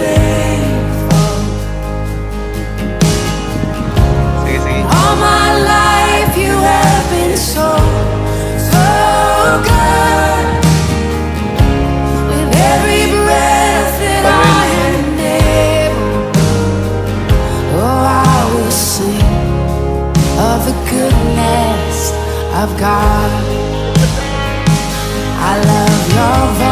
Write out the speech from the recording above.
faithful. Sige, sige. All my life you have been so, so good. With every breath that I am able, oh, I will sing of the goodness of God. I love your voice.